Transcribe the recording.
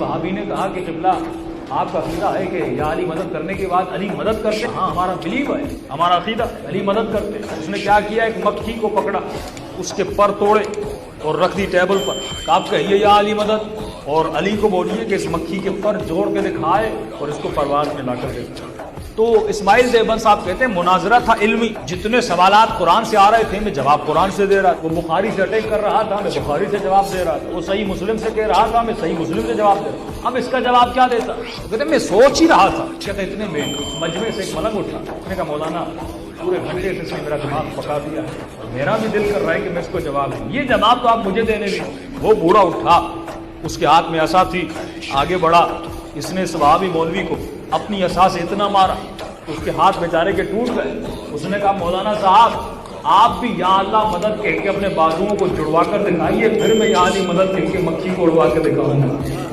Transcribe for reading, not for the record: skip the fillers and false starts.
صحابی نے کہا کہ قبلہ آپ کا عقیدہ ہے کہ یا علی مدد کرنے کے بعد علی مدد کرتے؟ ہاں ہمارا بلیو ہے، ہمارا عقیدہ علی مدد کرتے۔ اس نے کیا کیا، ایک مکھی کو پکڑا، اس کے پر توڑے اور رکھ دی ٹیبل پر، آپ کہیے یا علی مدد، اور علی کو بولیے کہ اس مکھی کے پر جوڑ کے دکھائے اور اس کو پرواز میں لا کر دے۔ تو اسماعیل دیوبند صاحب کہتے ہیں مناظرہ تھا علمی، جتنے سوالات قرآن سے آ رہے تھے میں جواب قرآن سے دے رہا تھا، وہ بخاری سے اٹیک کر رہا تھا میں بخاری سے جواب دے رہا تھا، وہ صحیح مسلم سے کہہ رہا تھا میں صحیح مسلم سے جواب دے رہا تھا۔ اب اس کا جواب کیا دیتا؟ کہتے میں سوچ ہی رہا تھا، کہتے اتنے میں مجمع سے ایک ملنگ اٹھا، اس نے کہا مولانا پورے گھنٹے سے اس نے میرا دماغ پکا دیا ہے اور میرا بھی دل کر رہا ہے کہ میں اس کو جواب دوں، یہ جواب تو آپ مجھے دینے بھی۔ وہ بوڑھا اٹھا، اس کے ہاتھ میں عصا تھی، آگے بڑھا، اس نے صحابی مولوی کو اپنی عصا سے اتنا مارا اس کے ہاتھ بیچارے کے ٹوٹ گئے۔ اس نے کہا مولانا صاحب آپ بھی یا اللہ مدد کہہ کے اپنے بازوؤں کو جڑوا کر دکھائیے، پھر میں یا علی مدد کہہ کے مکھی کو اڑوا کے دکھاؤں گا۔